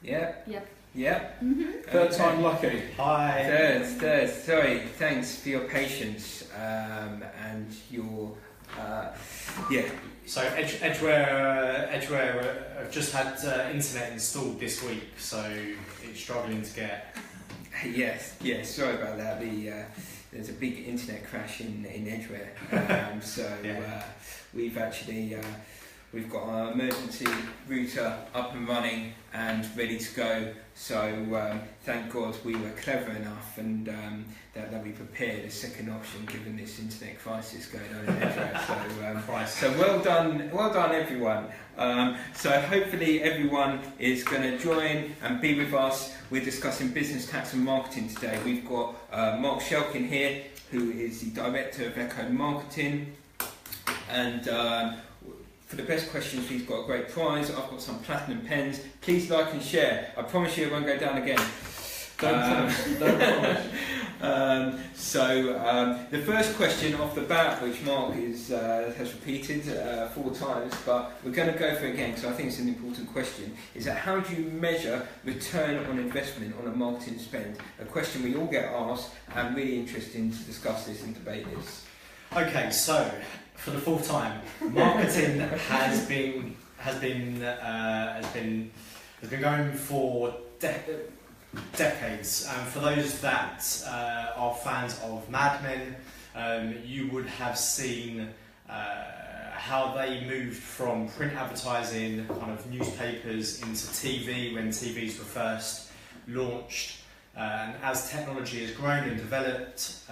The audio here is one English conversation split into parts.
Yep. Yep. Yep. Third time lucky. Hi. Third. Sorry. Thanks for your patience and your So Edgeware have just had internet installed this week, so it's struggling to get. Yes. Sorry about that. There's a big internet crash in Edgware, we've got our emergency router up and running and ready to go. So thank God we were clever enough and that we prepared a second option given this internet crisis going on in Edgware. So well done everyone. So hopefully everyone is going to join and be with us. We're discussing business tax and marketing today. We've got Mark Shelkin here, who is the Director of Echo Marketing, and for the best questions, he's got a great prize. I've got some platinum pens. Please like and share. I promise you it won't go down again. Don't promise. The first question off the bat, which Mark has repeated 4 times, but we're going to go for it again because I think it's an important question, is that how do you measure return on investment on a marketing spend? A question we all get asked, and really interesting to discuss this and debate this. Okay, so for the 4th time, marketing has been going for decades. For those that are fans of Mad Men, you would have seen how they moved from print advertising, kind of newspapers, into TV when TVs were first launched. And as technology has grown and developed,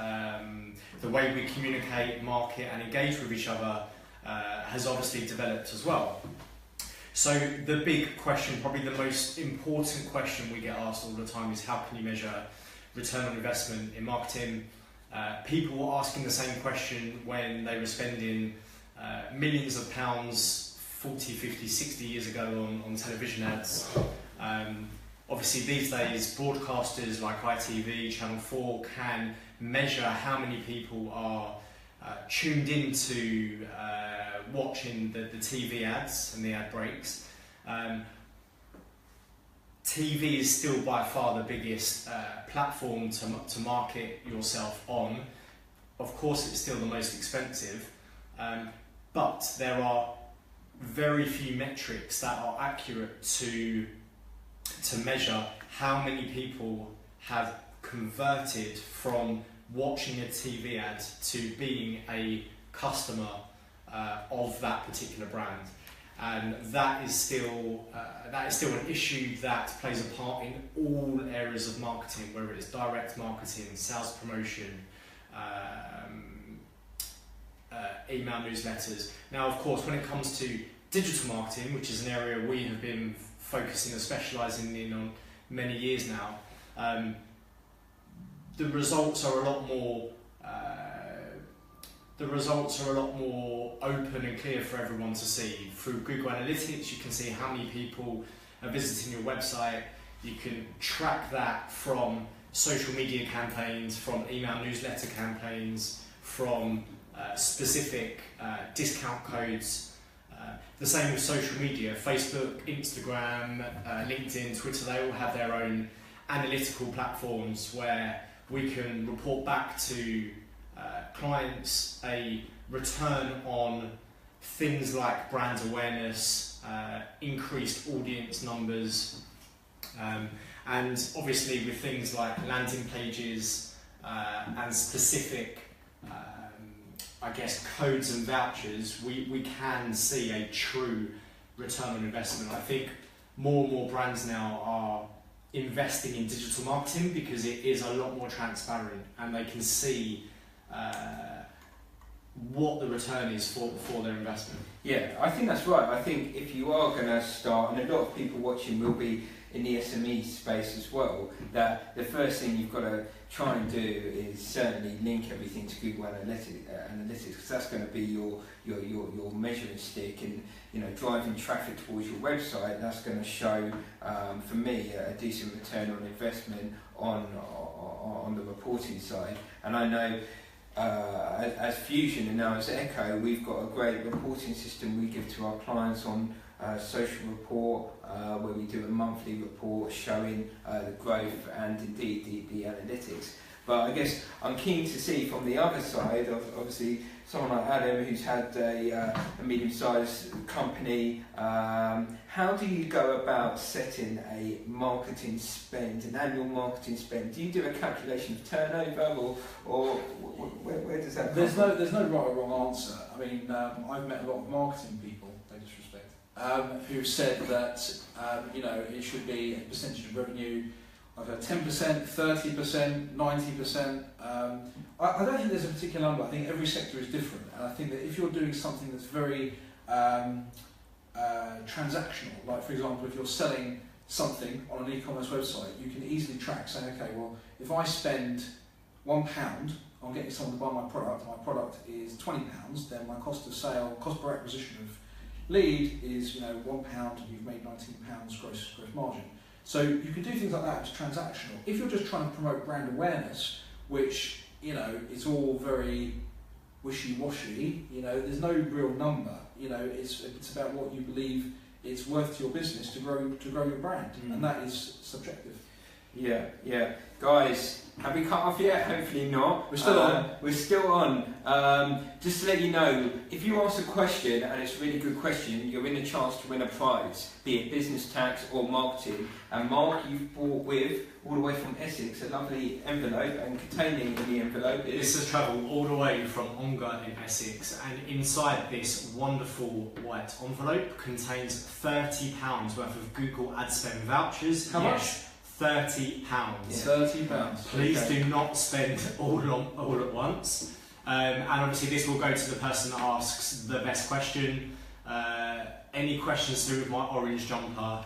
the way we communicate, market and engage with each other has obviously developed as well. So the big question, probably the most important question we get asked all the time, is how can you measure return on investment in marketing? People were asking the same question when they were spending millions of pounds 40, 50, 60 years ago on television ads. Obviously these days broadcasters like ITV, Channel 4 can measure how many people are tuned into watching the TV ads and the ad breaks. TV is still by far the biggest platform to market yourself on. Of course it's still the most expensive, but there are very few metrics that are accurate to measure how many people have converted from watching a TV ad to being a customer of that particular brand, and that is still an issue that plays a part in all areas of marketing, whether it's direct marketing, sales promotion, email newsletters. Now, of course, when it comes to digital marketing, which is an area we have been focusing and specialising in on many years now, the results are a lot more open and clear for everyone to see. Through Google Analytics, you can see how many people are visiting your website. You can track that from social media campaigns, from email newsletter campaigns, from specific discount codes. The same with social media. Facebook, Instagram, LinkedIn, Twitter, they all have their own analytical platforms where we can report back to clients a return on things like brand awareness, increased audience numbers, and obviously with things like landing pages and specific codes and vouchers, we can see a true return on investment. I think more and more brands now are investing in digital marketing because it is a lot more transparent and they can see what the return is for their investment. Yeah, I think that's right. I think if you are going to start, and a lot of people watching will be in the SME space as well, that the first thing you've got to try and do is certainly link everything to Google Analytics, because that's going to be your measuring stick, and driving traffic towards your website. That's going to show, for me, a decent return on investment on the reporting side. And I know as Fusion and now as Echo, we've got a great reporting system we give to our clients on social report, where we do a monthly report showing the growth and indeed the analytics. But I guess I'm keen to see from the other side, obviously someone like Adam who's had a medium-sized company, how do you go about setting a marketing spend, an annual marketing spend? Do you do a calculation of turnover or where does that come from? There's no right or wrong answer. I mean, I've met a lot of marketing people, no disrespect, who've said that it should be a percentage of revenue. I've had 10%, 30%, 90%. I don't think there's a particular number. I think every sector is different, and I think that if you're doing something that's very transactional, like for example, if you're selling something on an e-commerce website, you can easily track, saying, okay, well, if I spend £1 on getting someone to buy my product is £20, then my cost per acquisition of lead is £1, and you've made £19 gross margin. So you can do things like that. It's transactional. If you're just trying to promote brand awareness, which it's all very wishy-washy, there's no real number. It's about what you believe it's worth to your business to grow your brand, and that is subjective. Yeah. Guys, have we cut off yet? Hopefully not. We're still on. We're still on. Just to let you know, if you ask a question and it's a really good question, you're in a chance to win a prize, be it business tax or marketing. And Mark, you've brought with, all the way from Essex, a lovely envelope, and containing in the envelope is... This has travelled all the way from Ongar in Essex, and inside this wonderful white envelope contains £30 worth of Google Ad Spend vouchers. How much? £30. £30. Please do not spend all at once. And obviously this will go to the person that asks the best question. Any questions to do with my orange jumper?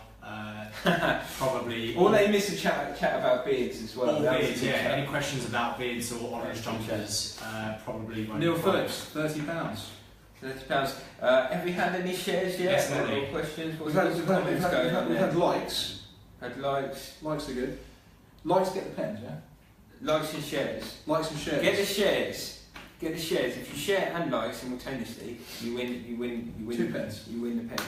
Probably. Or they miss a chat about beards as well. Beards, yeah. Any questions about beards or orange jumpers? Probably. Neil Phillips, £30. £30. Have we had any shares yet? Definitely. Or questions? We've had likes. Had likes. Likes are good. Likes get the pens, yeah? Likes and shares. Likes and shares. Get the shares. If you share and like simultaneously, you win. 2 pence. You win the pen.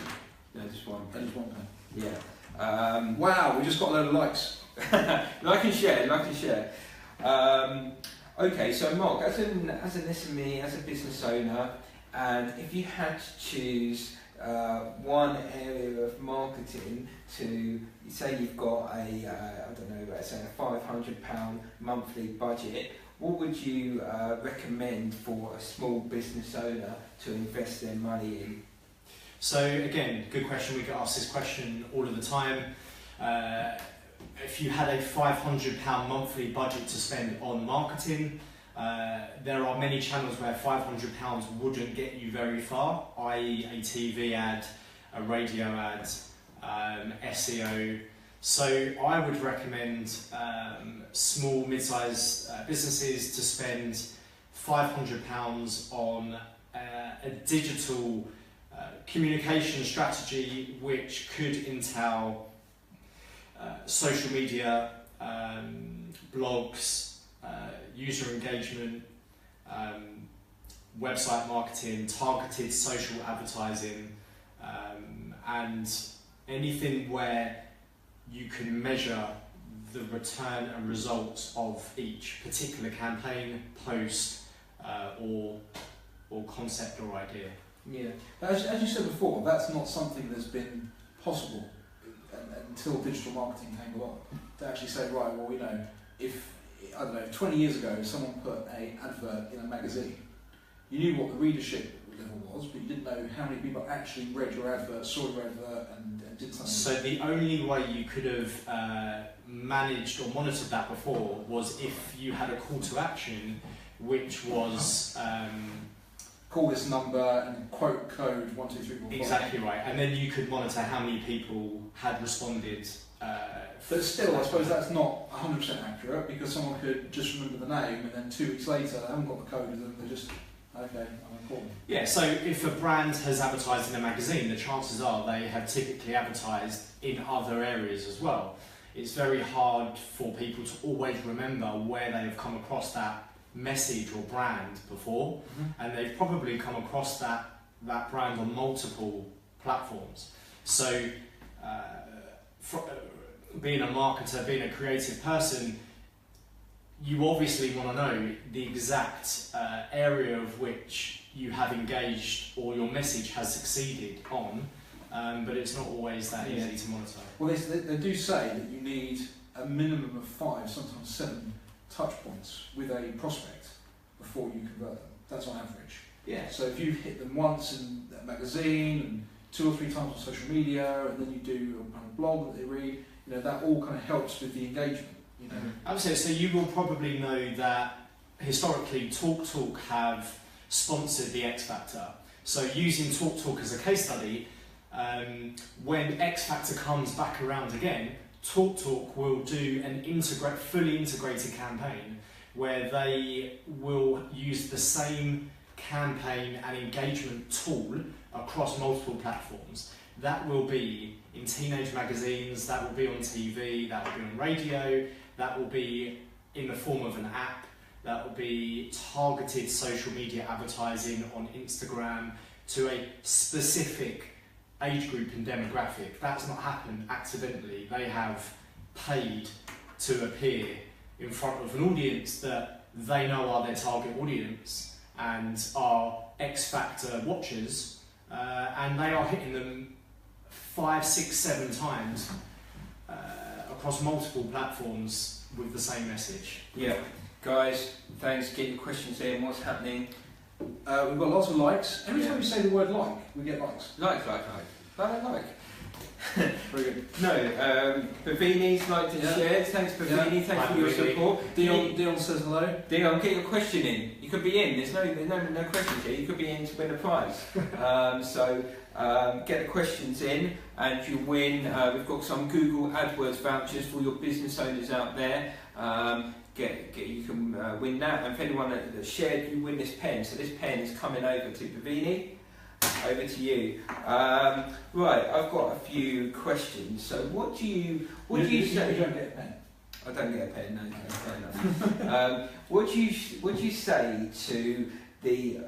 No, just 1 pen. Just 1 pen. Yeah. Wow, we just got a load of likes. Like and share. Okay, so Mark, as an SME, as a business owner, and if you had to choose one area of marketing to, say you've got let's say a £500 monthly budget, what would you recommend for a small business owner to invest their money in? So again, good question. We get asked this question all of the time. If you had a £500 monthly budget to spend on marketing, there are many channels where £500 wouldn't get you very far, i.e. a TV ad, a radio ad, SEO. So I would recommend small, mid-sized businesses to spend £500 on a digital communication strategy, which could entail social media, blogs, user engagement, website marketing, targeted social advertising, and anything where you can measure the return and results of each particular campaign, post, or concept or idea. Yeah, as you said before, that's not something that's been possible until digital marketing came along. To actually say, right, well, if 20 years ago, someone put an advert in a magazine, you knew what the readership level was, but you didn't know how many people actually read your advert, saw your advert, and did something. So the only way you could have managed or monitored that before was if you had a call to action, which was call this number and quote code 1, 2, 3, 4, 5. Exactly right, and then you could monitor how many people had responded. But still, I suppose that's not 100% accurate, because someone could just remember the name and then 2 weeks later they haven't got the code and they're just, okay, I'm important. Yeah, so if a brand has advertised in a magazine, the chances are they have typically advertised in other areas as well. It's very hard for people to always remember where they have come across that message or brand before, and they've probably come across that brand on multiple platforms. So being a marketer, being a creative person, you obviously want to know the exact area of which you have engaged or your message has succeeded on, but it's not always that easy to monitor. Well, they do say that you need a minimum of 5, sometimes 7 touch points with a prospect before you convert them. That's on average. Yeah. So if you hit them once in a magazine and 2 or 3 times on social media, and then you do a kind of blog that they read, that all kind of helps with the engagement. Absolutely. So you will probably know that historically TalkTalk have sponsored the X Factor. So using TalkTalk as a case study, when X Factor comes back around again, TalkTalk will do an fully integrated campaign where they will use the same campaign and engagement tool across multiple platforms. That will be in teenage magazines, that will be on TV, that will be on radio, that will be in the form of an app, that will be targeted social media advertising on Instagram to a specific age group and demographic. That's not happened accidentally. They have paid to appear in front of an audience that they know are their target audience and are X Factor watchers, and they are hitting them 5, 6, 7 times across multiple platforms with the same message. Yeah, guys, thanks. Get your questions in. What's happening? We've got lots of likes. Every time we say the word like, we get likes. Like. Like. Very good. No, Bavini's liked and shared. Thanks, Bavini. Thanks for your support. Dion says hello. Dion, get your question in. You could be in. There's no questions here. You could be in to win a prize. So get the questions in, and you win. We've got some Google AdWords vouchers for your business owners out there. You can win that. And for anyone that shared, you win this pen. So this pen is coming over to Bavini. Over to you. Right, I've got a few questions. So what do you say? You don't get a pen. I don't get a pen, no, fair enough. What do you say to the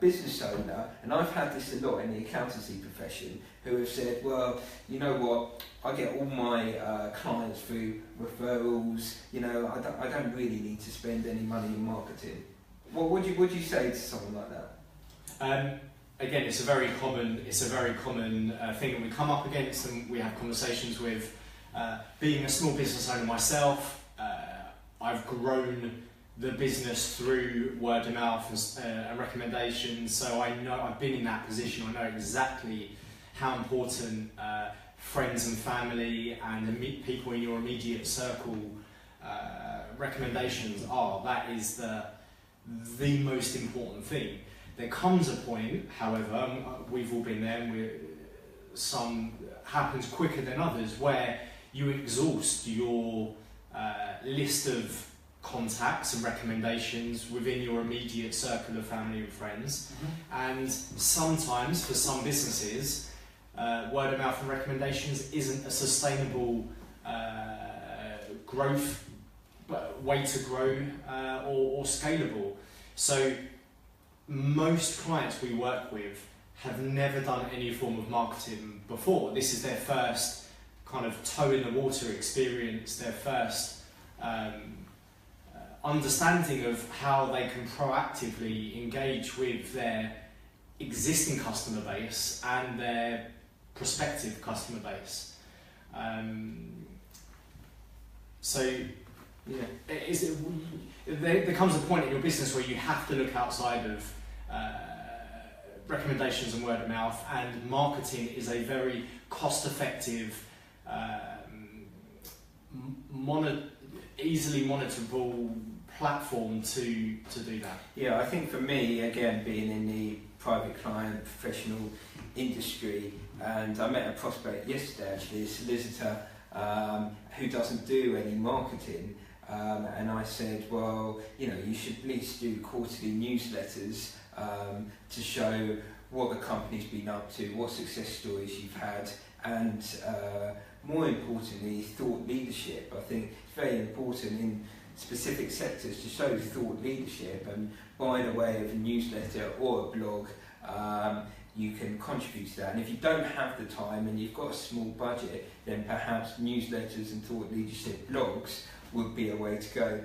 business owner, and I've had this a lot in the accountancy profession, who have said, well, you know what, I get all my clients through referrals, I don't really need to spend any money in marketing. What would you say to someone like that? Again, it's a very common thing that we come up against, and we have conversations with. Being a small business owner myself, I've grown the business through word of mouth and recommendations. So I know I've been in that position. I know exactly how important friends and family and the people in your immediate circle recommendations are. That is the most important thing. There comes a point, however, we've all been there, and some happens quicker than others, where you exhaust your list of contacts and recommendations within your immediate circle of family and friends. Mm-hmm. And sometimes, for some businesses, word of mouth and recommendations isn't a sustainable growth way to grow or scalable. So most clients we work with have never done any form of marketing before. This is their first kind of toe in the water experience, their first understanding of how they can proactively engage with their existing customer base and their prospective customer base. There comes a point in your business where you have to look outside of recommendations and word of mouth, and marketing is a very cost-effective, easily monitorable platform to do that. Yeah, I think for me, again, being in the private client professional industry, and I met a prospect yesterday, actually, a solicitor who doesn't do any marketing, and I said, well, you should at least do quarterly newsletters to show what the company's been up to, what success stories you've had, and more importantly, thought leadership. I think it's very important in specific sectors to show thought leadership, and by the way of a newsletter or a blog, you can contribute to that. And if you don't have the time and you've got a small budget, then perhaps newsletters and thought leadership blogs would be a way to go.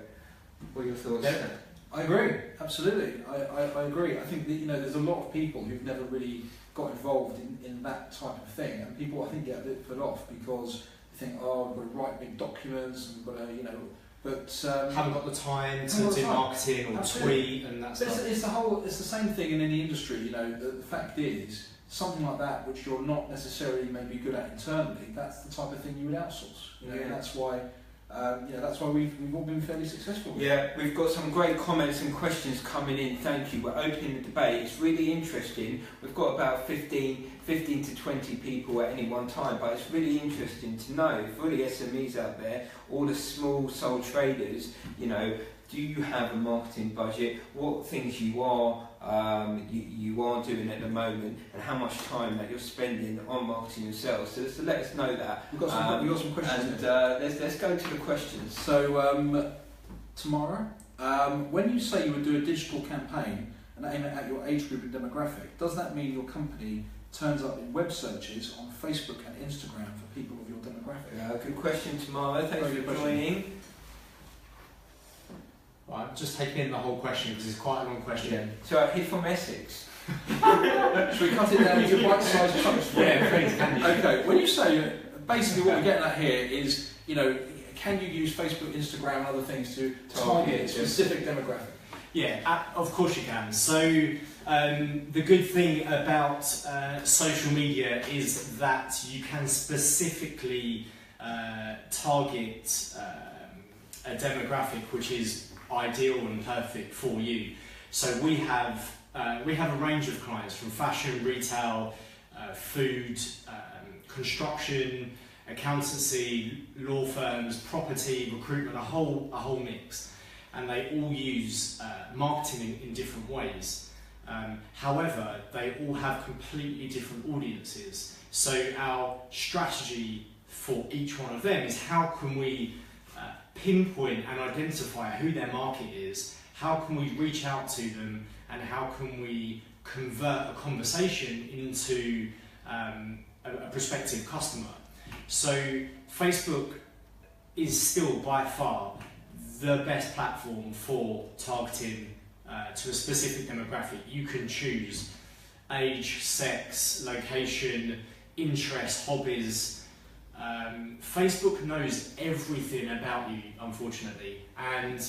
What are your thoughts? Yeah. I agree, absolutely. I agree. I think that, you know, there's a lot of people who've never really got involved in that type of thing, and people I think get a bit put off because they think, oh, we've got to write big documents and we've got to, you know, but haven't got the time to do marketing or absolutely. tweet and that but stuff. it's the same thing in any industry. You know, the fact is, something like that which you're not necessarily maybe good at internally, that's the type of thing you would outsource. You know, Yeah. and that's why. That's why we've all been fairly successful. Yeah, we've got some great comments and questions coming in. Thank you. We're opening the debate. It's really interesting. We've got about 15 to 20 people at any one time, but it's really interesting to know for all the SMEs out there, all the small sole traders, you know, do you have a marketing budget? What things you are doing at the moment, and how much time that you're spending on marketing yourself. So let us know that. We've got some questions. And let's go to the questions. So tomorrow, when you say you would do a digital campaign and aim it at your age group and demographic, does that mean your company turns up in web searches on Facebook and Instagram for people of your demographic? Good question, Tamara. Thanks Very for good joining. Right, I'm just taking in the whole question because it's quite a long question. So he's from Essex. Should we cut it down into bite-sized chunks? Yeah, please, can you? Okay, when you say, basically what we're getting at here is, you know, can you use Facebook, Instagram and other things to target a specific demographic? Yeah, of course you can. So the good thing about social media is that you can specifically target a demographic which is ideal and perfect for you. So we have a range of clients from fashion, retail, food, construction, accountancy, law firms, property, recruitment, a whole mix, and they all use marketing in different ways. However, they all have completely different audiences. So our strategy for each one of them is how can we pinpoint and identify who their market is, how can we reach out to them, and how can we convert a conversation into a prospective customer. So Facebook is still by far the best platform for targeting to a specific demographic. You can choose age, sex, location, interest, hobbies. Facebook knows everything about you, unfortunately, and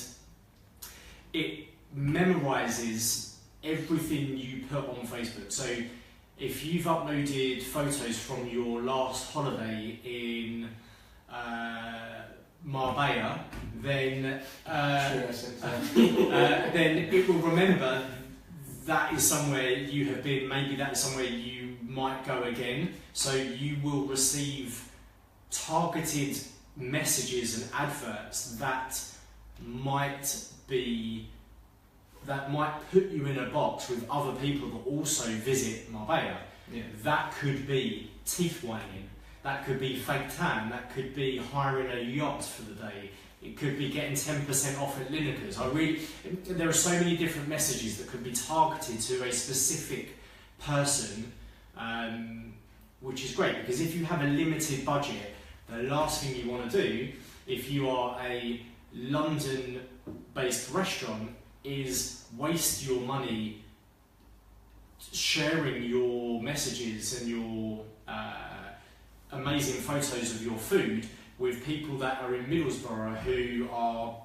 it memorizes everything you put on Facebook. So if you've uploaded photos from your last holiday in Marbella, then then it will remember that is somewhere you have been, maybe that is somewhere you might go again. So you will receive targeted messages and adverts that might put you in a box with other people that also visit Marbella. Yeah. That could be teeth whitening, that could be fake tan, that could be hiring a yacht for the day, it could be getting 10% off at Lineker's. There are so many different messages that could be targeted to a specific person, which is great, because if you have a limited budget, the last thing you want to do, if you are a London-based restaurant, is waste your money sharing your messages and your amazing photos of your food with people that are in Middlesbrough who are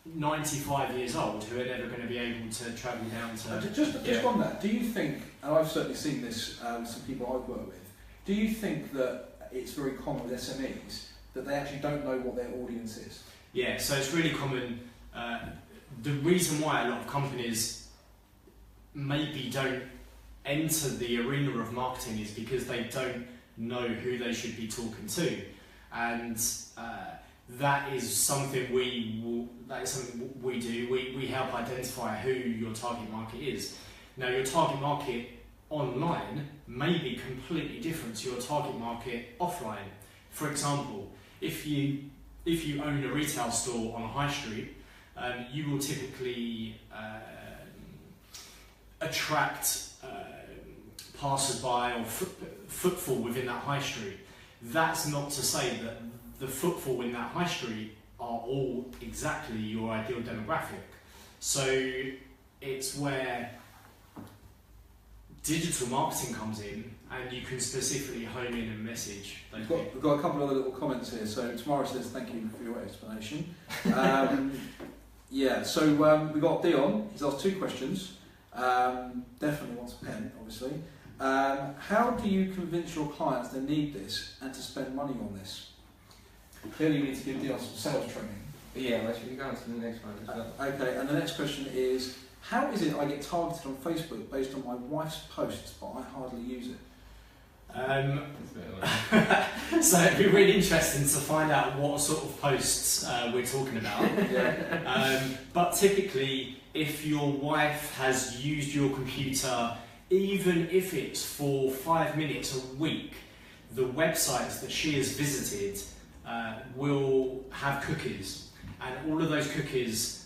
95 years old, who are never going to be able to travel down to... Just on that, do you think, and I've certainly seen this with some people I've worked with, do you think that it's very common with SMEs that they actually don't know what their audience is? Yeah, so it's really common. The reason why a lot of companies maybe don't enter the arena of marketing is because they don't know who they should be talking to, and that is something we do. We help identify who your target market is. Now, your target market online may be completely different to your target market offline. For example, if you own a retail store on a high street, you will typically attract passers-by or footfall within that high street. That's not to say that the footfall in that high street are all exactly your ideal demographic. So it's where digital marketing comes in, and you can specifically home in and message. We've got a couple of other little comments here. So Tamara says, thank you for your explanation. Yeah, so we've got Dion. He's asked 2 questions. Definitely wants a pen, obviously. How do you convince your clients they need this and to spend money on this? Clearly you need to give Dion some sales training. Yeah, well, should we go on to the next one as well? Okay, and the next question is, how is it I get targeted on Facebook based on my wife's posts, but I hardly use it? So it'd be really interesting to find out what sort of posts we're talking about. Yeah. But typically, if your wife has used your computer, even if it's for 5 minutes a week, the websites that she has visited will have cookies, and all of those cookies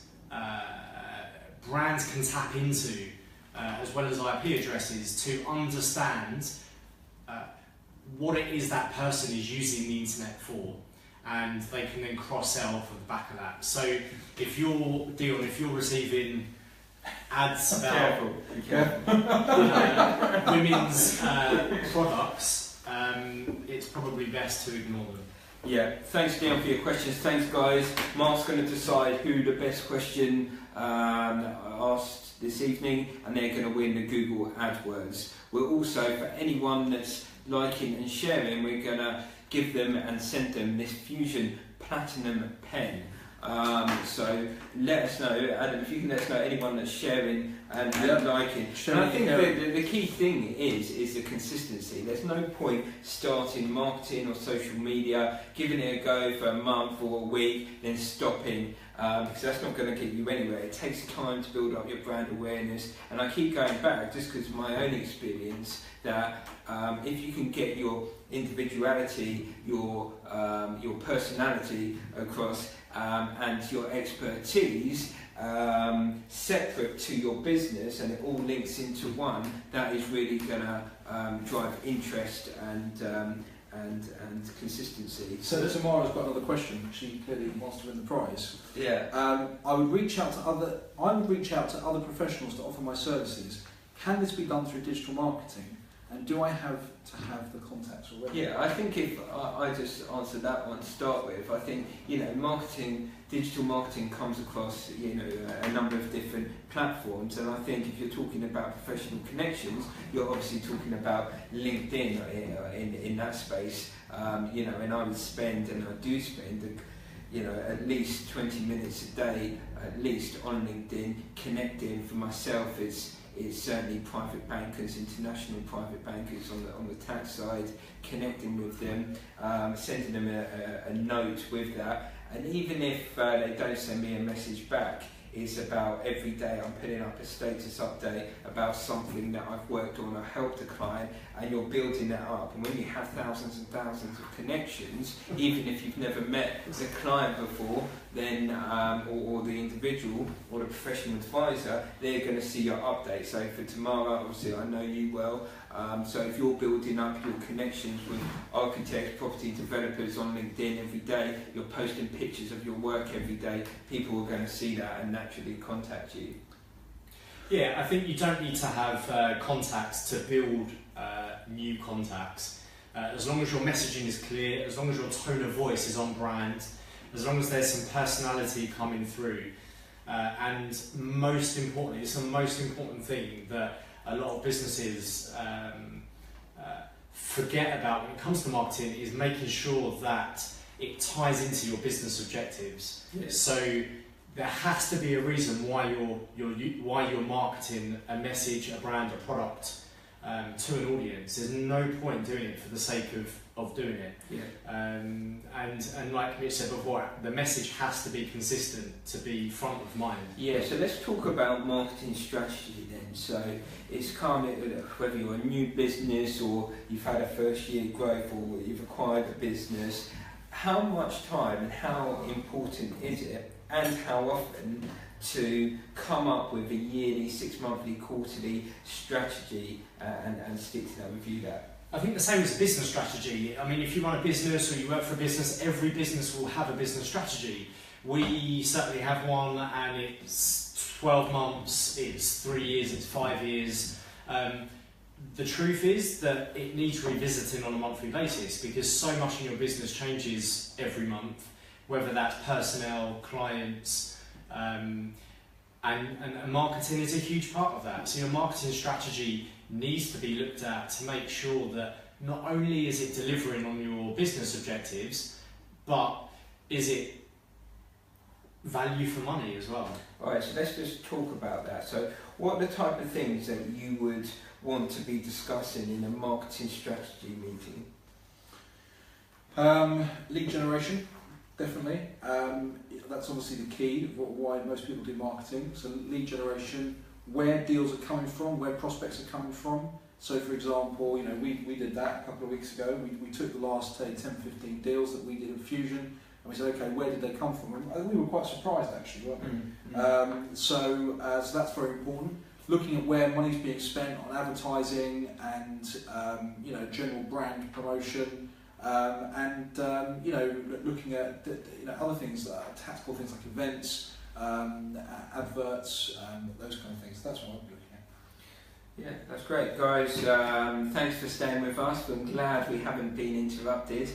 brands can tap into, as well as IP addresses, to understand what it is that person is using the internet for, and they can then cross-sell off of the back of that. So if you're, Dion, if you're receiving ads about women's products, it's probably best to ignore them. Yeah, thanks Dion for your questions. Thanks guys. Mark's going to decide who the best question asked this evening, and they're going to win the Google AdWords. We're also, for anyone that's liking and sharing, we're going to give them and send them this Fusion Platinum pen. So let us know, Adam, if you can let us know anyone that's sharing and liking. And I think the key thing is the consistency. There's no point starting marketing or social media, giving it a go for a month or a week, then stopping, because that's not going to get you anywhere. It takes time to build up your brand awareness, and I keep going back just because of my own experience that if you can get your individuality, your personality across, and your expertise separate to your business, and it all links into one, that is really going to drive interest and consistency. So Tamara's got another question. She clearly wants to win the prize. Yeah. I would reach out to other professionals to offer my services. Can this be done through digital marketing? And do I have to have the contacts already? Yeah, I think if I just answer that one to start with, I think, marketing, digital marketing comes across, a number of different platforms, and I think if you're talking about professional connections, you're obviously talking about LinkedIn in that space, and I would spend, and I do spend, at least 20 minutes a day, at least on LinkedIn, connecting. For myself, it's certainly private bankers, international private bankers on the tax side, connecting with them, sending them a note with that, and even if they don't send me a message back, it's about every day I'm putting up a status update about something that I've worked on or helped a client, and you're building that up. And when you have thousands and thousands of connections, even if you've never met the client before, then or the individual or the professional advisor, they're going to see your update. So for Tamara, obviously I know you well, so if you're building up your connections with architects, property developers on LinkedIn every day, you're posting pictures of your work every day, people are going to see that and naturally contact you. Yeah, I think you don't need to have contacts to build new contacts. As long as your messaging is clear, as long as your tone of voice is on brand, as long as there's some personality coming through, and most importantly, it's the most important thing that a lot of businesses forget about when it comes to marketing, is making sure that it ties into your business objectives. Yes. So there has to be a reason why you're marketing a message, a brand, a product to an audience. There's no point doing it for the sake of doing it. Yeah. And like Mitch said before, the message has to be consistent to be front of mind. Yeah, so let's talk about marketing strategy then. So it's kind of whether you're a new business or you've had a first year growth or you've acquired a business, how much time and how important is it and how often to come up with a yearly, 6 monthly, quarterly strategy and stick to that, review that? I think the same as a business strategy. I mean, if you run a business or you work for a business, every business will have a business strategy. We certainly have one, and it's 12 months, it's 3 years, it's 5 years. The truth is that it needs revisiting on a monthly basis, because so much in your business changes every month, whether that's personnel, clients, and marketing is a huge part of that. So your marketing strategy needs to be looked at to make sure that not only is it delivering on your business objectives, but is it value for money as well. Alright, so let's just talk about that. So what are the type of things that you would want to be discussing in a marketing strategy meeting? Lead generation, definitely. That's obviously the key of why most people do marketing. So lead generation, where deals are coming from, where prospects are coming from. So for example, we did that a couple of weeks ago. We took the last 10, 15 deals that we did in Fusion, and we said, okay, where did they come from? And we were quite surprised actually, weren't we? So that's very important. Looking at where money's being spent on advertising and general brand promotion, looking at other things, tactical things like events, adverts, those kind of things. That's what I'm looking at. Yeah, that's great, guys. Thanks for staying with us. I'm glad we haven't been interrupted.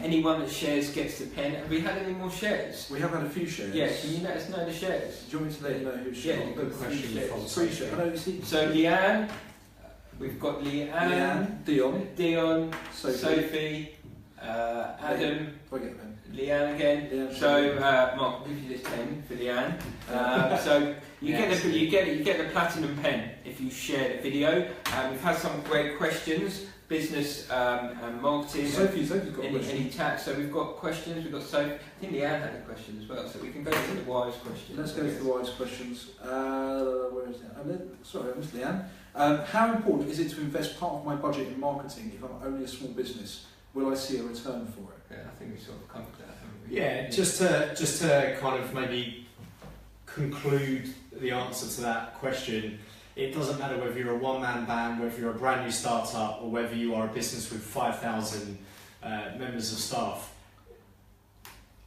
Anyone that shares gets the pen. Have we had any more shares? We have had a few shares. Yeah, can you let us know the shares? Do you want me to let you know who's Yeah, shared? good question. Three shares. So Leanne, we've got Leanne, Dion, Sophie, Adam, Leanne again. Leanne. So Mark, I'll give you this pen for Leanne. So you get the platinum pen if you share the video. We've had some great questions, business and marketing. Sophie's got questions. Any tax. So we've got questions. We've got Sophie. I think Leanne had a question as well. So we can go to the wise questions. Let's go to the wise questions. Where is it? Sorry, I missed Leanne. How important is it to invest part of my budget in marketing if I'm only a small business? Will I see a return for it? Yeah, I think we sort of covered that, haven't we? Yeah, just to kind of maybe conclude the answer to that question, it doesn't matter whether you're a one-man band, whether you're a brand new startup, or whether you are a business with 5,000 members of staff.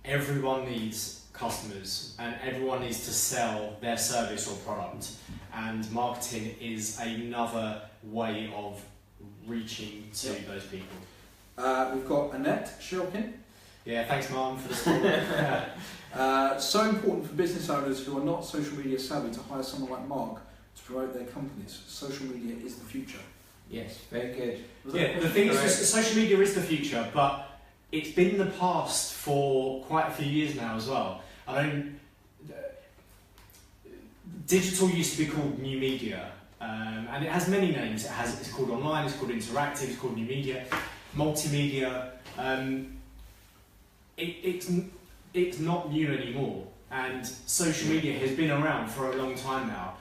Everyone needs customers, and everyone needs to sell their service or product, and marketing is another way of reaching to those people. We've got Annette Shilkin. Yeah, thanks, Mum, for the support. So important for business owners who are not social media savvy to hire someone like Mark to promote their companies. Social media is the future. Yes, very good. Yeah, the thing is, social media is the future, but it's been the past for quite a few years now as well. I mean, digital used to be called new media, and it has many names. It's called online, it's called interactive, it's called new media, multimedia. It's not new anymore, and social media has been around for a long time now.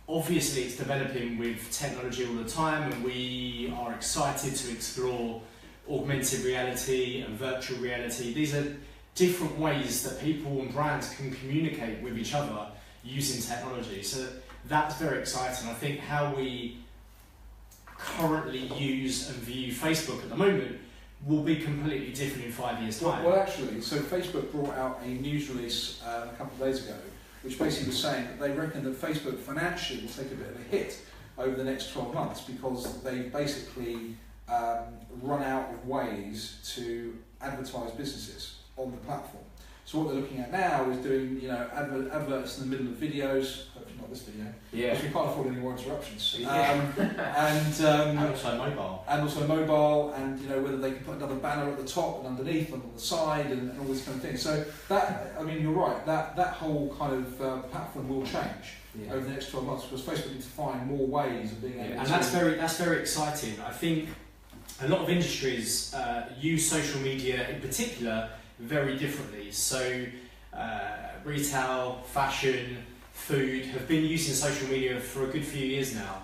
Obviously it's developing with technology all the time, and we are excited to explore augmented reality and virtual reality. These are different ways that people and brands can communicate with each other using technology, so that's very exciting. I think how we currently use and view Facebook at the moment will be completely different in 5 years' time. Well, actually, so Facebook brought out a news release a couple of days ago, which basically was saying that they reckon that Facebook financially will take a bit of a hit over the next 12 months because they've basically run out of ways to advertise businesses on the platform. So what they're looking at now is doing, adverts in the middle of videos. Hopefully not this video. Yeah. Because we can't afford any more interruptions. And also mobile. And also mobile, and whether they can put another banner at the top and underneath and on the side and all these kind of things. So that, you're right. That whole kind of platform will change over the next 12 months because Facebook needs to find more ways of being able to. And that's very exciting. I think a lot of industries use social media in particular very differently. So retail, fashion, food have been using social media for a good few years now.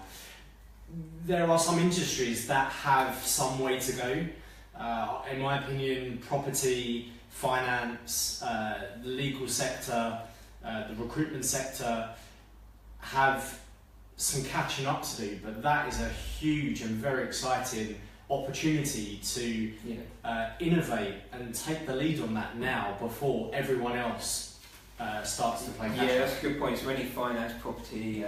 There are some industries that have some way to go. In my opinion, property, finance, the legal sector, the recruitment sector have some catching up to do, but that is a huge and very exciting opportunity to innovate and take the lead on that now before everyone else starts to play catch up. Yeah, that's a good point. So any finance, property,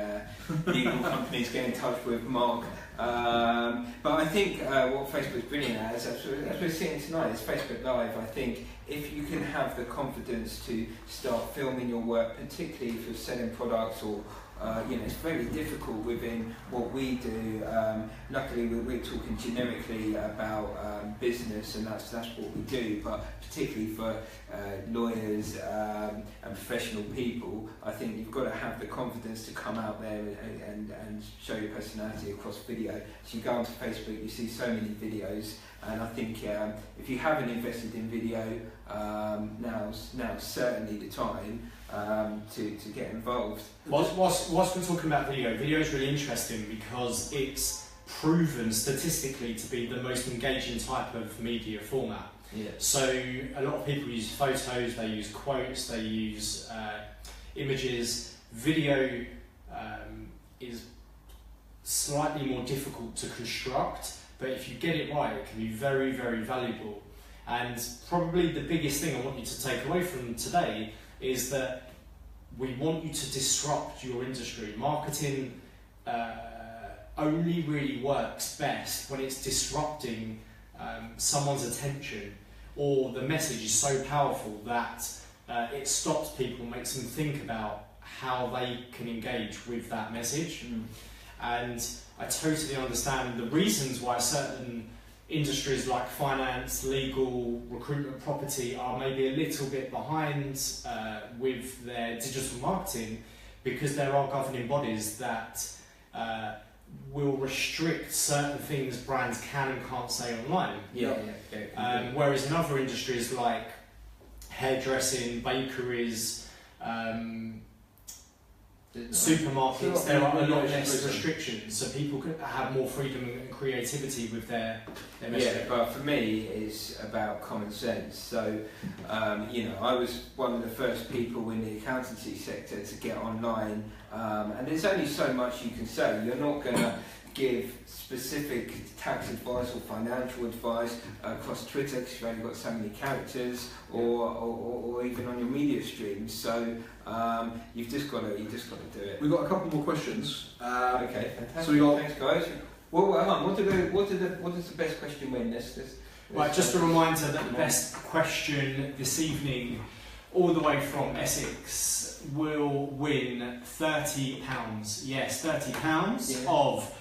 legal companies get in touch with Mark. But I think what Facebook's brilliant at is, as we're seeing tonight, is Facebook Live. I think if you can have the confidence to start filming your work, particularly if you're selling products or it's very difficult within what we do. Luckily, we're talking generically about business, and that's what we do. But particularly for lawyers and professional people, I think you've got to have the confidence to come out there and show your personality across video. So you go onto Facebook, you see so many videos, and I think if you haven't invested in video, now's certainly the time to get involved. Whilst we're talking about video is really interesting because it's proven statistically to be the most engaging type of media format. Yeah. So a lot of people use photos, they use quotes, they use images. Video is slightly more difficult to construct, but if you get it right, it can be very, very valuable. And probably the biggest thing I want you to take away from today is that we want you to disrupt your industry. Marketing only really works best when it's disrupting someone's attention, or the message is so powerful that it stops people, makes them think about how they can engage with that message. And I totally understand the reasons why certain industries like finance, legal, recruitment, property are maybe a little bit behind with their digital marketing, because there are governing bodies that will restrict certain things brands can and can't say online. Whereas in other industries like hairdressing, bakeries, supermarkets, there are a lot less restrictions, so people can have more freedom and creativity with their messaging. Yeah, but for me, it's about common sense. So, I was one of the first people in the accountancy sector to get online, and there's only so much you can say. You're not going to give specific tax advice or financial advice across Twitter because you've only got so many characters, or even on your media streams. So you've just got to do it. We've got a couple more questions. Okay, fantastic. So we got. Thanks, guys. Well, what does the best question win? Right, just a reminder that the best question this evening, all the way from Essex, will win £30. Yes, £30 of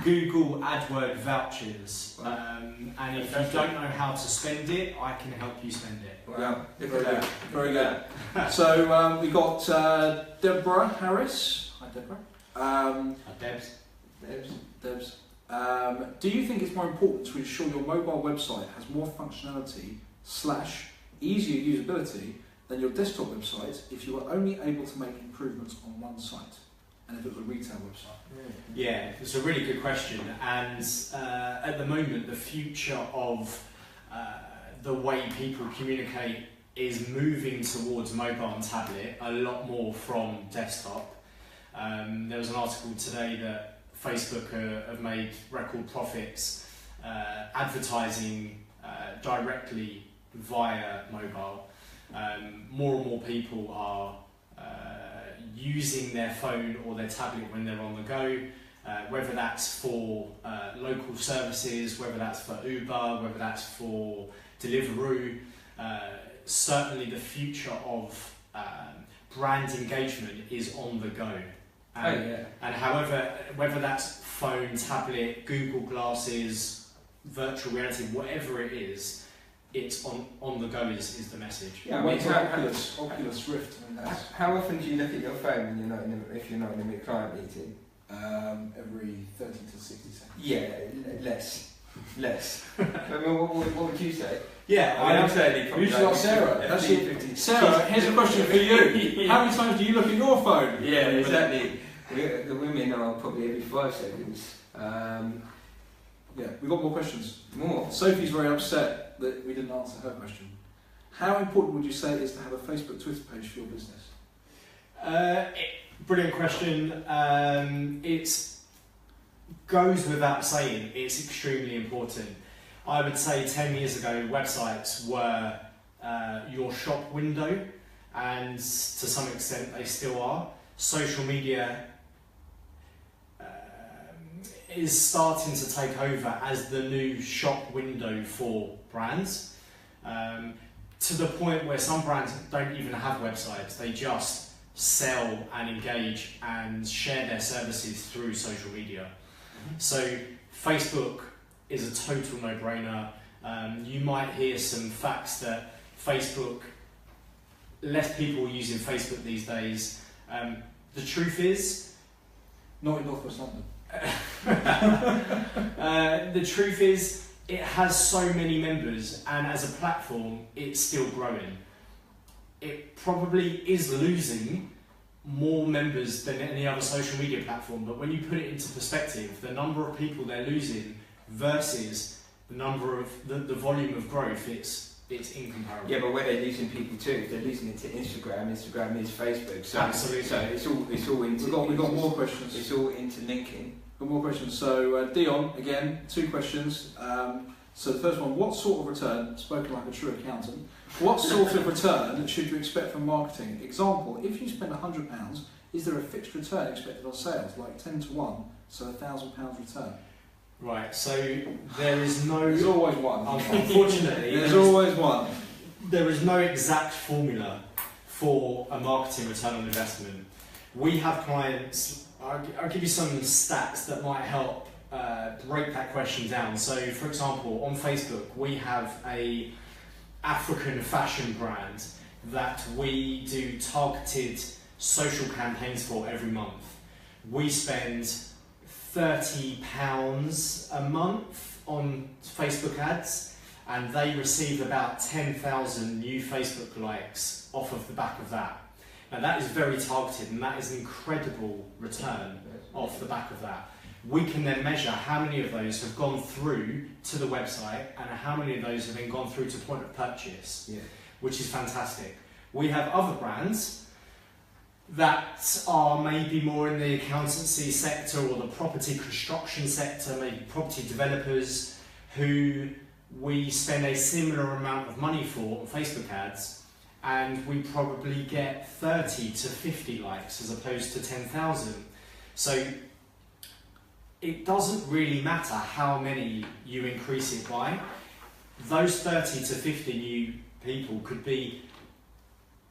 Google AdWords vouchers. And if you don't know how to spend it, I can help you spend it. Wow, Very good. Very good. So we got Deborah Harris. Hi, Deborah. Debs. Do you think it's more important to ensure your mobile website has more functionality / easier usability than your desktop website if you were only able to make improvements on one site, and if it was a retail website? Yeah, it's a really good question, and at the moment the future of the way people communicate is moving towards mobile and tablet a lot more from desktop. There was an article today that Facebook have made record profits advertising directly via mobile. More and more people are using their phone or their tablet when they're on the go, whether that's for local services, whether that's for Uber, whether that's for Deliveroo. Certainly the future of brand engagement is on the go. And however, whether that's phone, tablet, Google Glasses, virtual reality, whatever it is, it's on the go is the message. Yeah, I mean, Oculus Rift. How often do you look at your phone when if you're not in a client meeting? Every 30 to 60 seconds. Yeah, less. I mean, what would you say? Yeah, I'm certainly probably. Usually like Sarah. Sarah, here's a question for you. How many times do you look at your phone? Yeah, exactly. The women are probably every 5 seconds. Yeah, we've got more questions. More? Sophie's very upset that we didn't answer her question. How important would you say it is to have a Facebook, Twitter page for your business? Brilliant question. It goes without saying, it's extremely important. I would say 10 years ago, websites were your shop window, and to some extent they still are. Social media is starting to take over as the new shop window for brands, to the point where some brands don't even have websites. They just sell and engage and share their services through social media. So Facebook is a total no-brainer. You might hear some facts that Facebook, less people using Facebook these days. The truth is, not in North West London. The truth is, it has so many members, and as a platform, it's still growing. It probably is losing more members than any other social media platform, but when you put it into perspective, the number of people they're losing versus the number of the volume of growth, it's incomparable. Yeah, but where they're losing people too, they're losing it to Instagram. Instagram is Facebook. So Absolutely. So it's all into. We've got more questions. It's all interlinking. Got more questions. So Dion, again, 2 questions. So the first one: what sort of return? Spoken like a true accountant. What sort of return should you expect from marketing? Example: if you spend £100, is there a fixed return expected on sales, like 10 to 1, so £1,000 return? Right. So there is no. There's always one. Unfortunately, there's always one. There is no exact formula for a marketing return on investment. We have clients. I'll give you some stats that might help break that question down. So, for example, on Facebook, we have a African fashion brand that we do targeted social campaigns for every month. We spend £30 a month on Facebook ads, and they receive about 10,000 new Facebook likes off of the back of that. Now that is very targeted, and that is an incredible return off the back of that. We can then measure how many of those have gone through to the website and how many of those have then gone through to point of purchase, which is fantastic. We have other brands that are maybe more in the accountancy sector or the property construction sector, maybe property developers, who we spend a similar amount of money for on Facebook ads, and we probably get 30 to 50 likes as opposed to 10,000. So it doesn't really matter how many you increase it by. Those 30 to 50 new people could be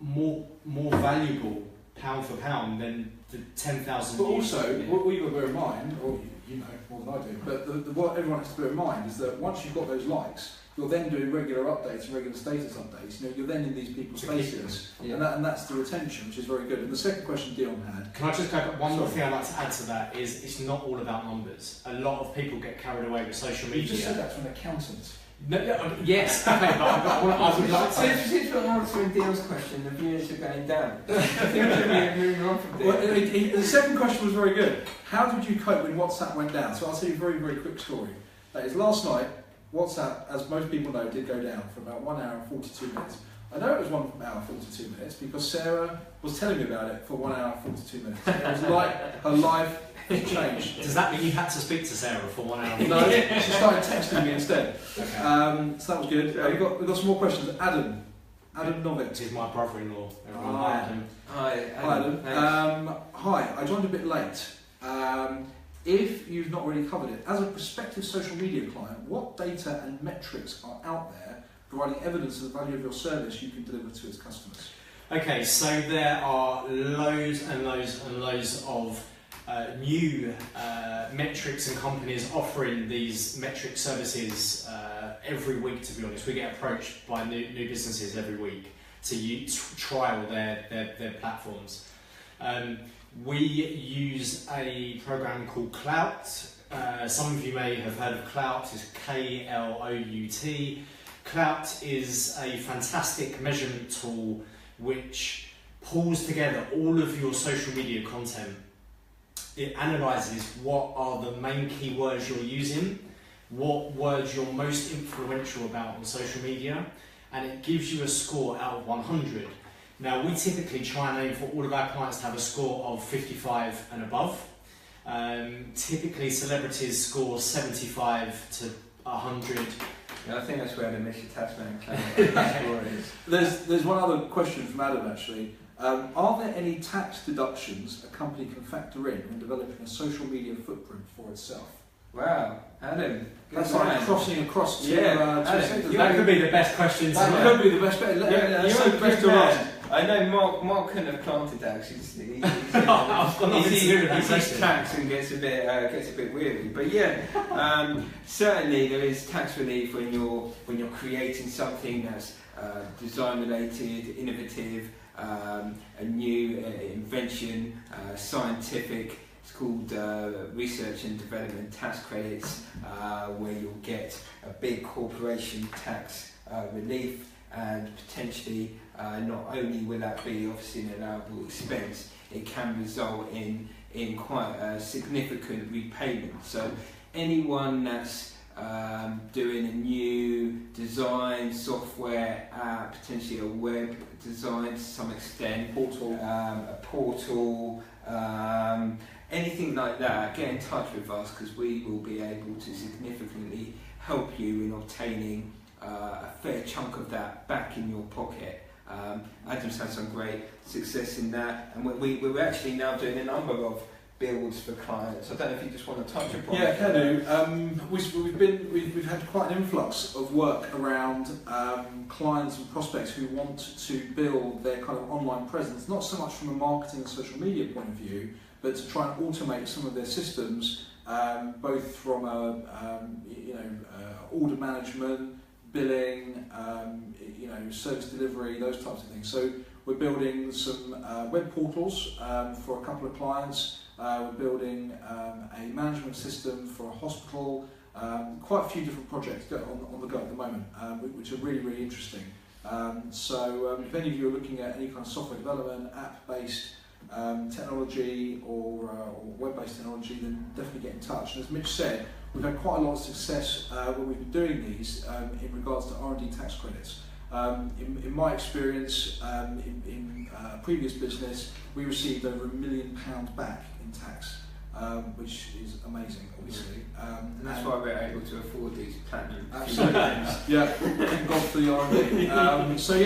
more valuable pound for pound than the 10,000. But also, what we've got to bear in mind, or you know more than I do, but what everyone has to bear in mind is that once you've got those likes, you're then doing regular updates and regular status updates. You know, you're then in these people's faces, and that's the retention, which is very good. And the second question Dion had. Can I just go back? One more thing I'd like to add to that is it's not all about numbers. A lot of people get carried away with social media. You just said that to an accountant. No, yes, okay, but I would like to. So since we're answering Dion's question, the views are going down. Moving on from Well, the second question was very good. How did you cope when WhatsApp went down? So I'll tell you a very, very quick story. That is, last night, WhatsApp, as most people know, did go down for about 1 hour and 42 minutes. I know it was 1 hour and 42 minutes because Sarah was telling me about it for 1 hour and 42 minutes. It was like her life has changed. Does that mean you had to speak to Sarah for 1 hour? No, she started texting me instead. Okay. So that was good. We've got some more questions. Adam Novick. This is my brother-in-law. Everyone. Hi. Adam. Hi, Adam. Hi, I joined a bit late. If you've not already covered it, as a prospective social media client, what data and metrics are out there providing evidence of the value of your service you can deliver to its customers? Okay, so there are loads and loads and loads of new metrics and companies offering these metric services every week, to be honest. We get approached by new businesses every week to trial their platforms. We use a program called Klout. Some of you may have heard of Klout. It's Klout. Klout is a fantastic measurement tool which pulls together all of your social media content. It analyses what are the main keywords you're using, what words you're most influential about on social media, and it gives you a score out of 100. Now, we typically try and aim for all of our clients to have a score of 55 and above. Typically, celebrities score 75 to 100. Yeah, I think that's where the Mr. Taxman claim is. There's one other question from Adam actually. Are there any tax deductions a company can factor in when developing a social media footprint for itself? Wow, Adam. That's like crossing across to Adam, sectors. That could be the best question to That could be the best bet. You're the best to ask. I know Mark couldn't have planted that. He's tax and gets a bit weary. But yeah, certainly there is tax relief when you're creating something that's design related, innovative, a new invention, scientific. It's called research and development tax credits, where you'll get a big corporation tax relief, and potentially not only will that be obviously an allowable expense, it can result in quite a significant repayment. So anyone that's doing a new design, software app, potentially a web design to some extent, a portal, anything like that, get in touch with us, because we will be able to significantly help you in obtaining a fair chunk of that back in your pocket. Adam's had some great success in that, and we're actually now doing a number of builds for clients. I don't know if you just want to touch upon that. Yeah, can do. We've had quite an influx of work around clients and prospects who want to build their kind of online presence, not so much from a marketing and social media point of view, but to try and automate some of their systems, both from order management, billing, service delivery, those types of things. So we're building some web portals for a couple of clients. We're building a management system for a hospital. Quite a few different projects on the go at the moment, which are really, really interesting. So if any of you are looking at any kind of software development, app-based technology or web-based technology, then definitely get in touch. And as Mitch said, we've had quite a lot of success when we've been doing these in regards to R&D tax credits. In my experience, in a previous business, we received over £1 million back in tax, which is amazing, obviously. And that's why we're able to afford these platinum. Absolutely. Yeah, thank God for the R&D. So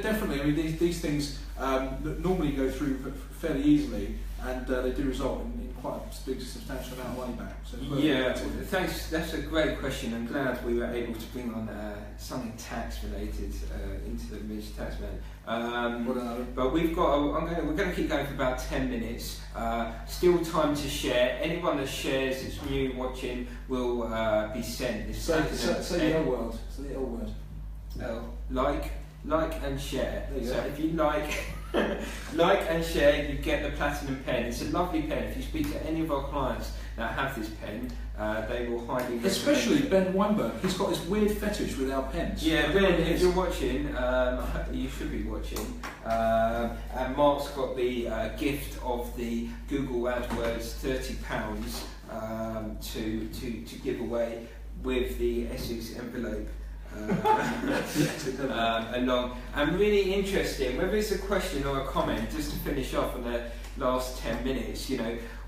definitely, I mean, these things normally go through fairly easily, and they do result in quite a big, substantial amount of money back. So yeah, thanks. That's a great question. I'm glad we were able to bring on something tax related into the Mr. Taxman. But we've got. We're going to keep going for about 10 minutes. Still time to share. Anyone that shares that's new watching will be sent this. Say the L word. Say the L word. L. Like and share. So if you like and share, you get the platinum pen. It's a lovely pen. If you speak to any of our clients that have this pen, they will highly recommend especially it. Ben Weinberg. He's got this weird fetish with our pens. Yeah, Ben, if you're watching, you should be watching. And Mark's got the gift of the Google AdWords £30 to give away with the Essex envelope. Along, and really interesting, whether it's a question or a comment, just to finish off on the last 10 minutes,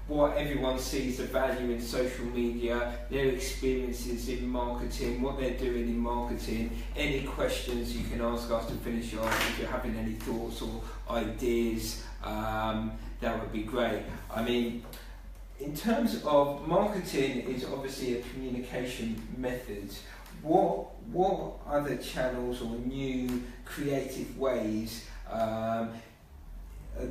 what everyone sees the value in social media, their experiences in marketing, what they're doing in marketing, any questions you can ask us to finish off. If you're having any thoughts or ideas, that would be great. I mean, in terms of marketing, is obviously a communication method. What other channels or new creative ways are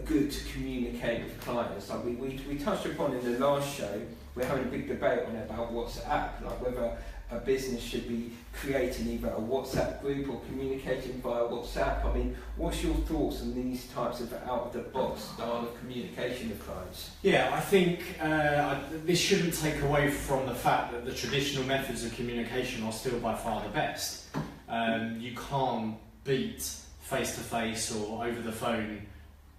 good to communicate with clients? Like we touched upon in the last show, we're having a big debate on it about WhatsApp, like whether a business should be creating either a WhatsApp group or communicating via WhatsApp. I mean, what's your thoughts on these types of out-of-the-box style of communication with clients? Yeah, I think this shouldn't take away from the fact that the traditional methods of communication are still by far the best. You can't beat face-to-face or over-the-phone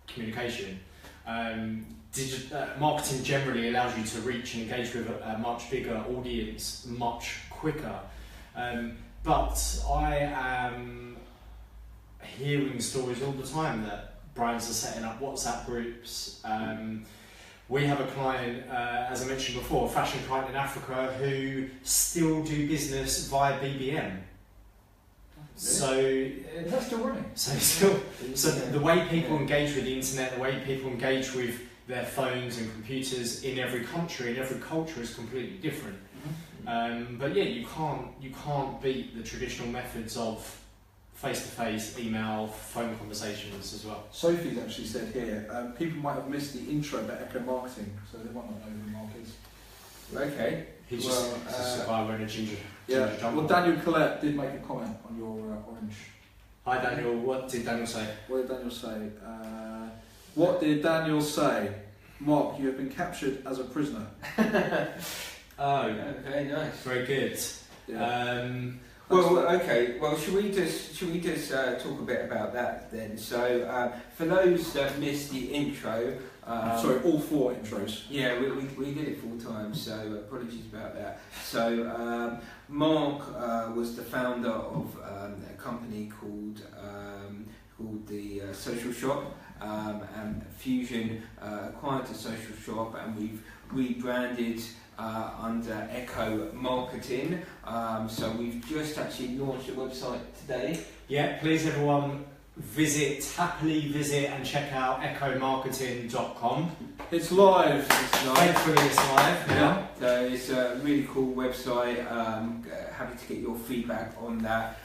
communication. Marketing generally allows you to reach and engage with a much bigger audience much quicker. But I am hearing stories all the time that brands are setting up WhatsApp groups. We have a client, as I mentioned before, a fashion client in Africa who still do business via BBM. So Is that still running? So the way people engage with the internet, the way people engage with their phones and computers in every country, in every culture, is completely different. But yeah, you can't beat the traditional methods of face-to-face, email, phone conversations as well. Sophie's actually said here, people might have missed the intro about Echo Marketing, so they might not know who Mark is. Okay. He's just a survivor in a ginger jumper. Well, Daniel Collette did make a comment on your orange. Hi Daniel, what did Daniel say? What did Daniel say? What did Daniel say? Mark, you have been captured as a prisoner. Oh, very nice. Very good. Yeah. Well, okay. Well, should we just talk a bit about that then? So, for those that missed the intro, sorry, all 4 intros. Yeah, we did it 4 times, so apologies about that. So, Mark was the founder of a company called the Social Shop, and Fusion acquired the Social Shop, and we've rebranded under Echo Marketing. So we've just actually launched a website today. Yeah, please everyone happily visit and check out echomarketing.com. It's live. Thankfully it's live now. Yeah. So it's a really cool website. Happy to get your feedback on that.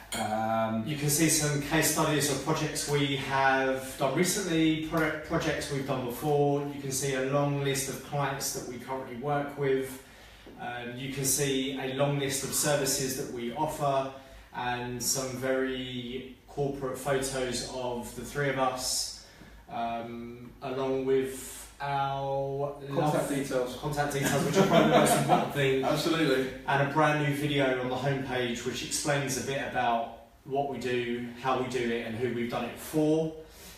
You can see some case studies of projects we have done recently, projects we've done before. You can see a long list of clients that we currently work with. You can see a long list of services that we offer, and some very corporate photos of the 3 of us, along with our contact details, which are probably the most important thing. Absolutely. And a brand new video on the homepage which explains a bit about what we do, how we do it, and who we've done it for.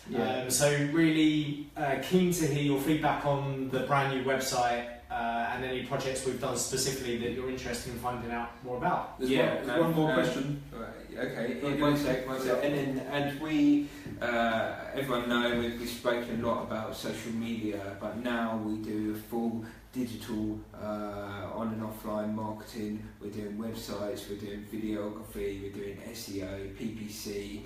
Yeah. So really keen to hear your feedback on the brand new website and any projects we've done specifically that you're interested in finding out more about. There's one more question. Right, okay, one sec. And we, everyone know we've spoken a lot about social media, but now we do full digital on and offline marketing. We're doing websites, we're doing videography, we're doing SEO, PPC,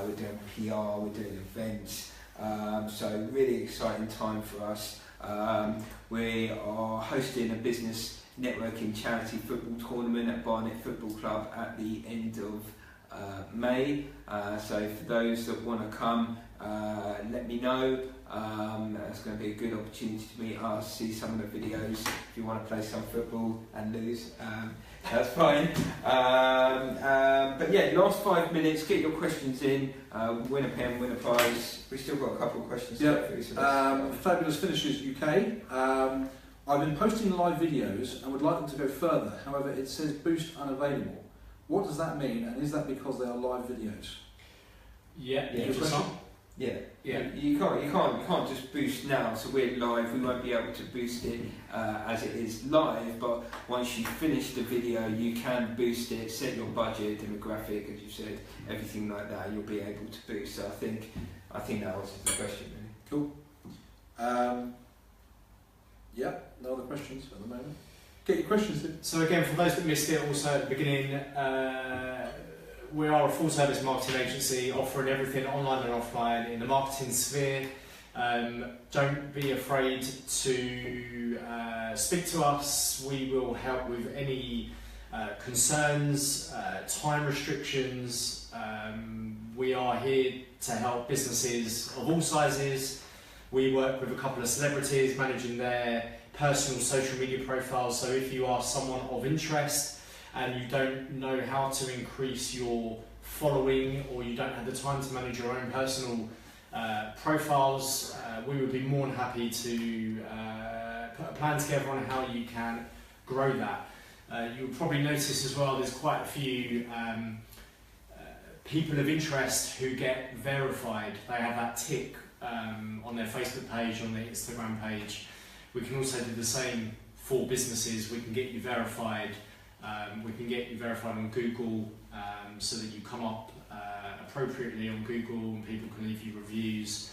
we're doing PR, we're doing events. So really exciting time for us. We are hosting a business networking charity football tournament at Barnet Football Club at the end of May. So for those that want to come, let me know. It's going to be a good opportunity to meet us, see some of the videos. If you want to play some football and lose, that's fine. But yeah, last 5 minutes, get your questions in, win a pen, win a prize. We've still got a couple of questions to go through. So Fabulous Finishes UK. I've been posting live videos and would like them to go further. However, it says boost unavailable. What does that mean, and is that because they are live videos? Yeah. Yeah. You can't just boost now. So we're live. We won't be able to boost it as it is live. But once you finish the video, you can boost it. Set your budget, demographic, as you said, everything like that. You'll be able to boost. So I think that answers the question. Really. Cool. No other questions at the moment. Get your questions in. So again, for those that missed it, also at the beginning, we are a full-service marketing agency offering everything online and offline in the marketing sphere. Don't be afraid to speak to us. We will help with any concerns, time restrictions. We are here to help businesses of all sizes. We work with a couple of celebrities managing their personal social media profiles. So if you are someone of interest and you don't know how to increase your following, or you don't have the time to manage your own personal profiles, we would be more than happy to put a plan together on how you can grow that. You'll probably notice as well there's quite a few people of interest who get verified. They have that tick on their Facebook page, on their Instagram page. We can also do the same for businesses. We can get you verified. We can get you verified on Google so that you come up appropriately on Google, and people can leave you reviews.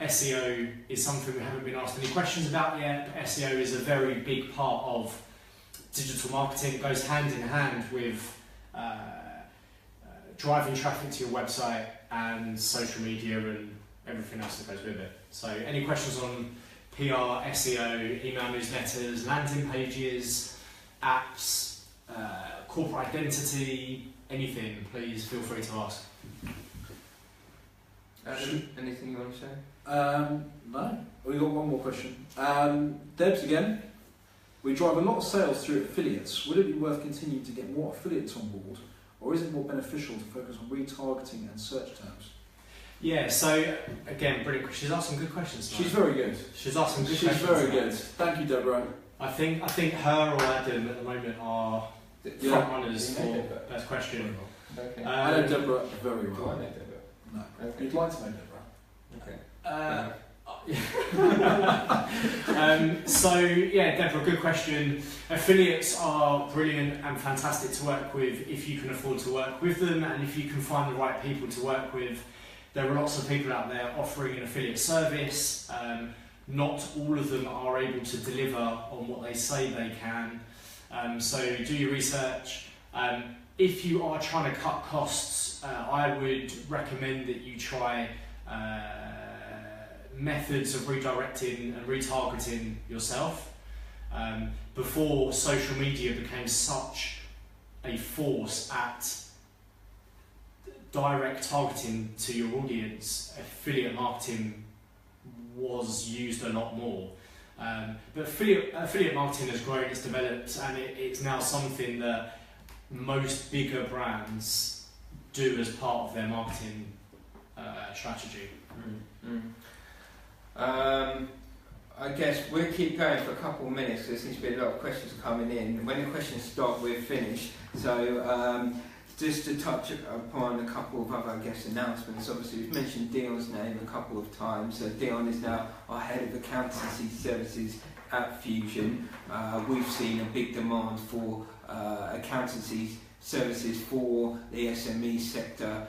SEO is something we haven't been asked any questions about yet, but SEO is a very big part of digital marketing. It goes hand in hand with driving traffic to your website and social media and everything else that goes with it. So any questions on PR, SEO, email newsletters, landing pages, apps, corporate identity, anything, please feel free to ask. Adam, anything you want to say? No. We got one more question. Debs again. We drive a lot of sales through affiliates. Would it be worth continuing to get more affiliates on board, or is it more beneficial to focus on retargeting and search terms? Yeah, so again, brilliant. She's asked some good questions tonight. She's very good. She's asked some good She's questions. very tonight. good. Thank you, Deborah. I think her or Adam at the moment are Yeah. front runners You know for Deborah? best question. Okay. I know Deborah very Do I well. know Deborah? No. Okay. You'd like to know Deborah. Okay. So yeah, Deborah, good question. Affiliates are brilliant and fantastic to work with if you can afford to work with them and if you can find the right people to work with. There are lots of people out there offering an affiliate service. Not all of them are able to deliver on what they say they can. So do your research. If you are trying to cut costs, I would recommend that you try methods of redirecting and retargeting yourself. Before social media became such a force at direct targeting to your audience, affiliate marketing was used a lot more. But affiliate marketing has grown, it's developed, and it's now something that most bigger brands do as part of their marketing strategy. I guess we'll keep going for a couple of minutes because there seems to be a lot of questions coming in. When the questions stop, we're finished. So just to touch upon a couple of other, I guess, announcements. Obviously, we've mentioned Dion's name a couple of times. So Dion is now our head of accountancy services at Fusion. We've seen a big demand for accountancy services for the SME sector.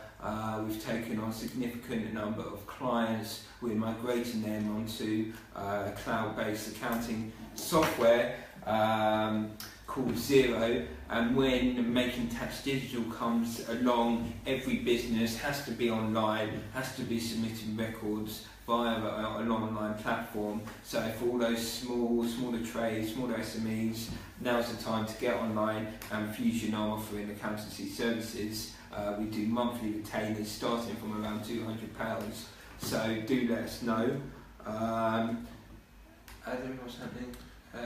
We've taken on a significant number of clients. We're migrating them onto cloud-based accounting software called Xero. And when Making Tax Digital comes along, every business has to be online, has to be submitting records via an online platform. So for all those smaller trades, smaller SMEs, now's the time to get online, and Fusion are offering accountancy services. We do monthly retainers starting from around £200. So do let us know. Adam, what's happening?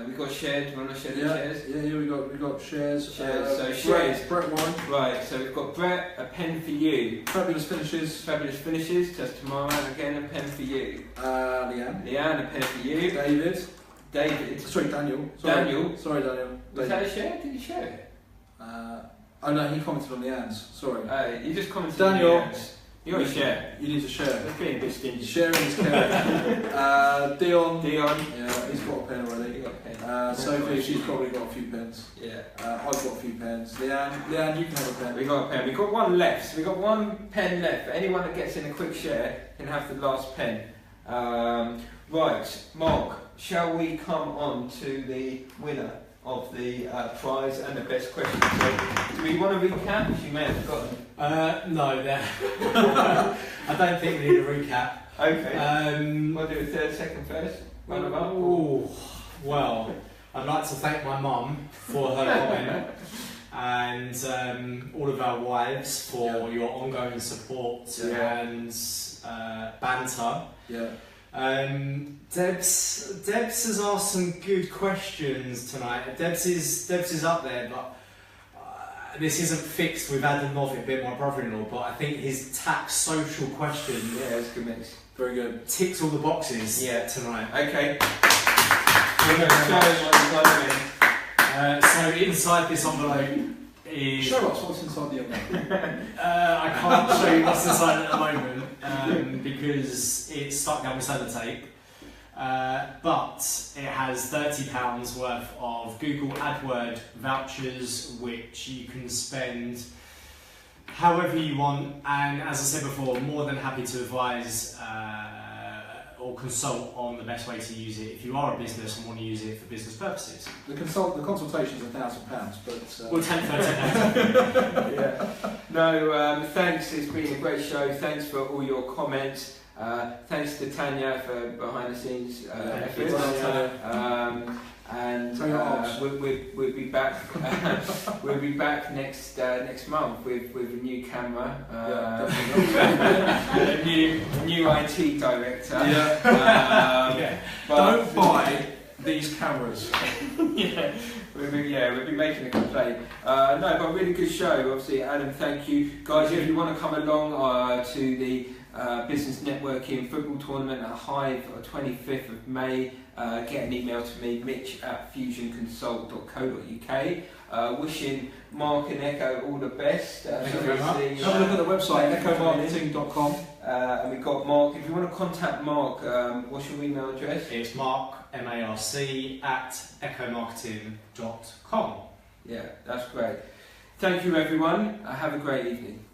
We've got shares. Do you want to share the shares? Yeah, we got shares. So shares. Brett won. Right, so we've got Brett, a pen for you. Fabulous finishes. Fabulous finishes. Just tomorrow, again, a pen for you. Leanne. Leanne, a pen for you. David. Sorry, Daniel. Daniel. Sorry, Daniel. Was that a share? Did you share it? Oh no, he commented on Leanne's. Sorry. You just commented Daniel. on Leanne's. You got to share. You need to share. That's being a bit stingy. Sharing is caring. Dion. Dion. Yeah, he's got a pen already. You got a pen. Sophie, she's probably got a few pens. Yeah. I've got a few pens. Leanne, you can have a pen. We got a pen. We got one left. So we got one pen left. Anyone that gets in a quick share can have the last pen. Right, Mark. Shall we come on to the winner of the prize and the best question? So, do we want to recap? You may have forgotten. No, I don't think we need a recap. Okay. Want to do a third, second, first? Well, I'd like to thank my mum for her comment and all of our wives for your ongoing support and banter. Yeah. Debs has asked some good questions tonight. Debs is up there, but this isn't fixed with Adam Novick being my brother-in-law, but I think his tax social question It's a good mix. Very good. ticks all the boxes tonight. Okay. So inside this envelope is... Show us what's inside the envelope. I can't show you what's inside at the moment because it's stuck down with sellotape. But it has £30 worth of Google AdWords vouchers, which you can spend however you want, and as I said before, more than happy to advise or consult on the best way to use it if you are a business and want to use it for business purposes. The consultation is £1,000, but We'll take 13. Yeah. No, thanks. It's been a great show. Thanks for all your comments. Thanks to Tanya for behind the scenes efforts. And we'll be back. We'll be back next month with a new camera, a new IT director. But don't buy these cameras. We'll be making a complaint. No, but really good show. Obviously, Adam, thank you, guys. If you want to come along to the Business Networking Football Tournament at Hive on 25th of May, get an email to me, mitch@fusionconsult.co.uk. Wishing Mark and Echo all the best. Thank you very much. Have a look at the website, echomarketing.com. And we've got Mark. If you want to contact Mark, what's your email address? It's Mark, MARC, @echomarketing.com. Yeah, that's great. Thank you, everyone. Have a great evening.